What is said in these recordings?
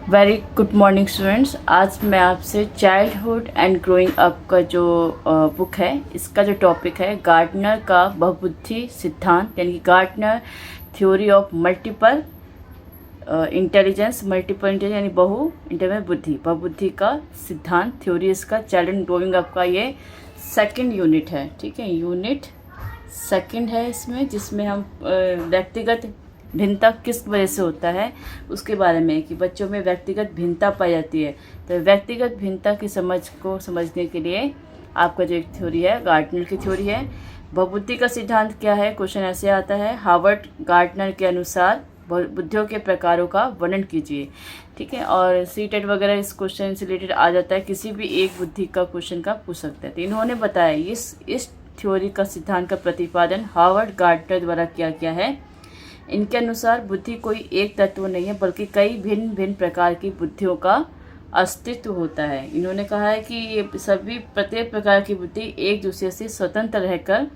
Very good morning students. आज मैं आपसे चाइल्डहुड एंड ग्रोइंग अप का जो बुक है, इसका जो टॉपिक है गार्डनर का बहुबुद्धि सिद्धांत, यानी कि Gardner theory of multiple intelligence यानी बहुबुद्धि का सिद्धांत थ्योरी। इसका चाइल्ड एंड ग्रोइंग अप का ये सेकंड यूनिट है। ठीक है, यूनिट सेकंड है इसमें, जिसमें हम व्यक्तिगत भिन्नता किस वजह से होता है उसके बारे में, कि बच्चों में व्यक्तिगत भिन्नता पाई जाती है। तो व्यक्तिगत भिन्नता की समझ को समझने के लिए आपका जो एक थ्योरी है गार्डनर की थ्योरी है। बहुबुद्धि का सिद्धांत क्या है, क्वेश्चन ऐसे आता है, हार्वर्ड गार्डनर के अनुसार बुद्धियों के प्रकारों का वर्णन कीजिए। ठीक है, और सीटेट वगैरह इस क्वेश्चन से रिलेटेड आ जाता है, किसी भी एक बुद्धि का क्वेश्चन का पूछ सकते हैं। तो इन्होंने बताया इस थ्योरी का सिद्धांत का प्रतिपादन हार्वर्ड गार्डनर द्वारा किया गया है। इनके अनुसार बुद्धि कोई एक तत्व नहीं है, बल्कि कई भिन्न भिन्न प्रकार की बुद्धियों का अस्तित्व होता है। इन्होंने कहा है कि ये सभी प्रत्येक प्रकार की बुद्धि एक दूसरे से स्वतंत्र रहकर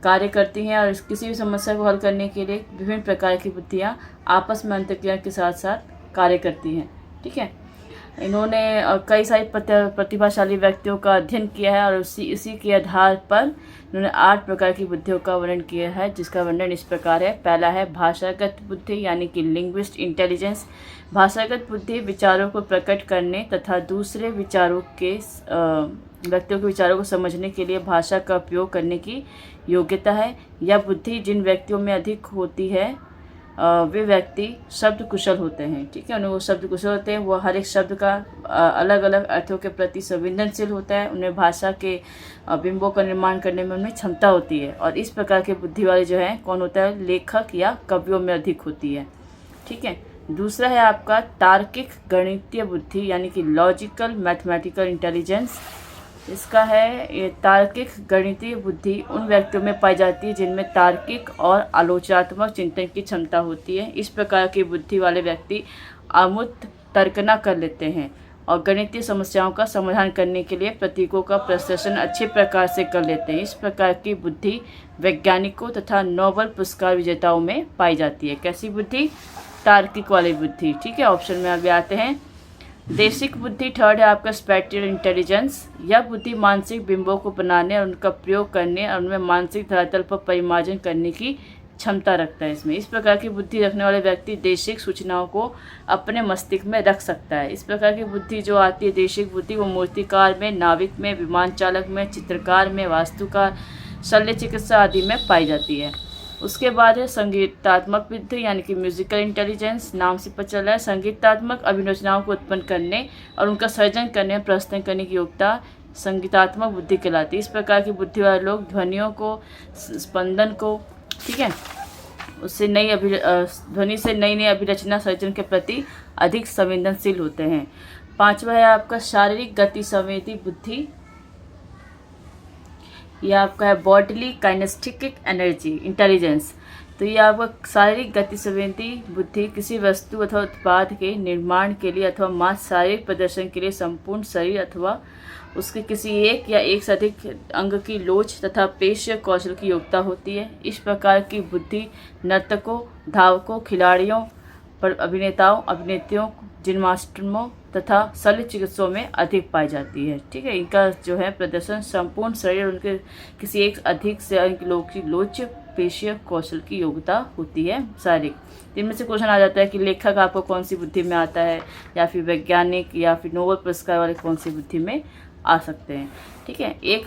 कार्य करती हैं, और किसी भी समस्या को हल करने के लिए विभिन्न प्रकार की बुद्धियाँ आपस में अंतर्क्रिया के साथ साथ कार्य करती हैं। ठीक है, इन्होंने कई सारी प्रतिभाशाली व्यक्तियों का अध्ययन किया है, और इसी के आधार पर इन्होंने 8 प्रकार की बुद्धियों का वर्णन किया है, जिसका वर्णन इस प्रकार है। पहला है भाषागत बुद्धि, यानी कि लिंग्विस्ट इंटेलिजेंस। भाषागत बुद्धि विचारों को प्रकट करने तथा दूसरे व्यक्तियों के विचारों को समझने के लिए भाषा का उपयोग करने की योग्यता है। यह बुद्धि जिन व्यक्तियों में अधिक होती है वे व्यक्ति शब्द कुशल होते हैं। ठीक है, वो शब्द कुशल होते हैं, वो हर एक शब्द का अलग अलग अर्थों के प्रति संवेदनशील होता है, उन्हें भाषा के बिंबों का निर्माण करने में उनमें क्षमता होती है। और इस प्रकार के बुद्धि वाले जो है कौन होता है, लेखक या कवियों में अधिक होती है। ठीक है, दूसरा है आपका तार्किक गणितीय बुद्धि, यानी कि लॉजिकल मैथमेटिकल इंटेलिजेंस। इसका है ये तार्किक गणितीय बुद्धि उन व्यक्तियों में पाई जाती है जिनमें तार्किक और आलोचनात्मक चिंतन की क्षमता होती है। इस प्रकार की बुद्धि वाले व्यक्ति अमूर्त तर्कना कर लेते हैं और गणितीय समस्याओं का समाधान करने के लिए प्रतीकों का प्रदर्शन अच्छे प्रकार से कर लेते हैं। इस प्रकार की बुद्धि वैज्ञानिकों तथा नोबेल पुरस्कार विजेताओं में पाई जाती है। कैसी बुद्धि, तार्किक वाली बुद्धि। ठीक है, ऑप्शन में अभी आते हैं। देशिक बुद्धि थर्ड है आपका स्पैटियल इंटेलिजेंस। यह बुद्धि मानसिक बिंबों को बनाने और उनका प्रयोग करने और उनमें मानसिक धरातल पर परिमार्जन करने की क्षमता रखता है। इस प्रकार की बुद्धि रखने वाले व्यक्ति देशिक सूचनाओं को अपने मस्तिष्क में रख सकता है। इस प्रकार की बुद्धि जो आती है देशिक बुद्धि, वो मूर्तिकार में, नाविक में, विमान चालक में, चित्रकार में, वास्तुकार, शल्य चिकित्सा आदि में पाई जाती है। उसके बाद है संगीतात्मक बुद्धि, यानी कि म्यूजिकल इंटेलिजेंस। नाम से पता चला है, संगीतात्मक अभिरचनाओं को उत्पन्न करने और उनका सर्जन करने और प्रस्तुत करने की योग्यता संगीतात्मक बुद्धि कहलाती है। इस प्रकार की बुद्धि वाले लोग ध्वनियों को, स्पंदन को, ठीक है, उससे ध्वनि से नई नई अभिरचना सर्जन के प्रति अधिक संवेदनशील होते हैं। पांचवा है आपका शारीरिक गति संवेदी बुद्धि। यह आपका है बॉडीली काइनेस्टिक एनर्जी इंटेलिजेंस। तो ये आपका शारीरिक गति संवेदी बुद्धि किसी वस्तु अथवा उत्पाद के निर्माण के लिए अथवा मात्र शारीरिक प्रदर्शन के लिए संपूर्ण शरीर अथवा उसके किसी एक या एक से अधिक अंग की लोच तथा पेशीय कौशल की योग्यता होती है। इस प्रकार की बुद्धि नर्तकों, धावकों, खिलाड़ियों, अभिनेताओं, अभिनेत्रियों, जिम्नास्टों तथा शल्य चिकित्सकों में अधिक पाई जाती है। ठीक है, इनका जो है प्रदर्शन संपूर्ण शरीर उनके किसी एक अधिक से अधिक लोग की लोच पेशीय कौशल की योग्यता होती है शारीरिक। इनमें से क्वेश्चन आ जाता है कि लेखक आपको कौन सी बुद्धि में आता है, या फिर वैज्ञानिक या फिर नोबेल पुरस्कार वाले कौन सी बुद्धि में आ सकते हैं। ठीक है, एक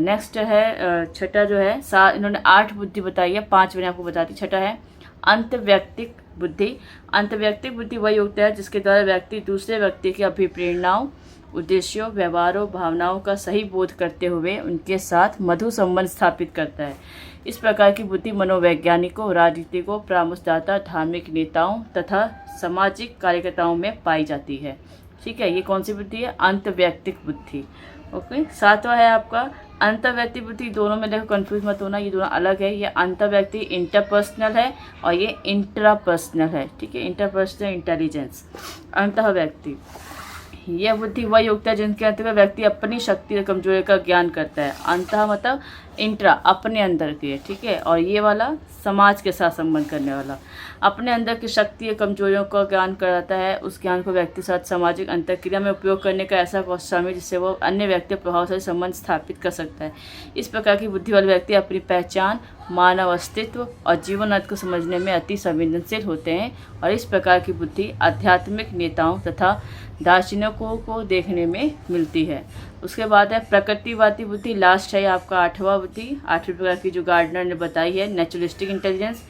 नेक्स्ट है छठा जो है इन्होंने 8 बुद्धि बताई है, 5 मैंने आपको बताती। छठा है अंतर्वैयक्तिक बुद्धि। अंतर्वैयक्तिक बुद्धि वह योग्यता है जिसके द्वारा व्यक्ति दूसरे व्यक्ति की अभिप्रेरणाओं, उद्देश्यों, व्यवहारों, भावनाओं का सही बोध करते हुए उनके साथ मधुर संबंध स्थापित करता है। इस प्रकार की बुद्धि मनोवैज्ञानिकों, राजनीतिकों, परामर्शदाता, धार्मिक नेताओं तथा सामाजिक कार्यकर्ताओं में पाई जाती है। ठीक है, ये कौन सी बुद्धि है, अंतर्वैयक्तिक बुद्धि। ओके, सातवां है आपका अंतर्वैयक्तिक बुद्धि। दोनों में देखो कंफ्यूज मत होना, ये दोनों अलग है। ये अंतर्वैयक्ति इंटरपर्सनल है और ये इंट्रापर्सनल है। ठीक है, इंटरपर्सनल इंटेलिजेंस। अंतर्वैयक्ति यह बुद्धि वह योग्यता है जिनके अंतर्गत व्यक्ति अपनी शक्ति और कमजोरी का ज्ञान करता है। अंतः मतलब इंट्रा, अपने अंदर की है, ठीक है। और ये वाला समाज के साथ संबंध करने वाला, अपने अंदर की शक्ति और कमजोरियों का ज्ञान कराता है। उस ज्ञान को व्यक्ति साथ सामाजिक अंतरक्रिया में उपयोग करने का ऐसा कौशल शामिल जिससे वो अन्य व्यक्ति प्रभावशाली संबंध स्थापित कर सकता है। इस प्रकार की बुद्धि वाले व्यक्ति अपनी पहचान, मानव अस्तित्व और जीवन अर्थ को समझने में अति संवेदनशील होते हैं और इस प्रकार की बुद्धि आध्यात्मिक नेताओं तथा दार्शनिकों को देखने में मिलती है। उसके बाद है प्रकृतिवादी बुद्धि, लास्ट है आपका 8वां बुद्धि, 8वीं प्रकार की जो गार्डनर ने बताई है, नेचुरलिस्टिक इंटेलिजेंस।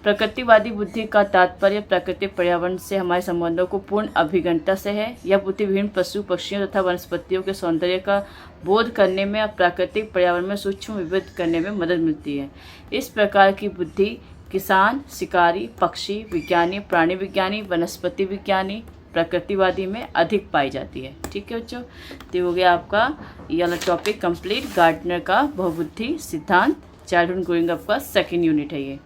प्रकृतिवादी बुद्धि का तात्पर्य प्राकृतिक पर्यावरण से हमारे संबंधों को पूर्ण अभिज्ञता से है। यह बुद्धि विभिन्न पशु पक्षियों तथा वनस्पतियों के सौंदर्य का बोध करने में और प्राकृतिक पर्यावरण में सूक्ष्म विविध करने में मदद मिलती है। इस प्रकार की बुद्धि किसान, शिकारी, पक्षी विज्ञानी, प्राणी विज्ञानी, वनस्पति विज्ञानी, प्रकृतिवादी में अधिक पाई जाती है। ठीक है बच्चों, तो हो गया आपका ये वाला टॉपिक कंप्लीट, गार्डनर का बहुबुद्धि सिद्धांत, चाइल्डहुड ग्रोइंग अप का सेकंड यूनिट है ये।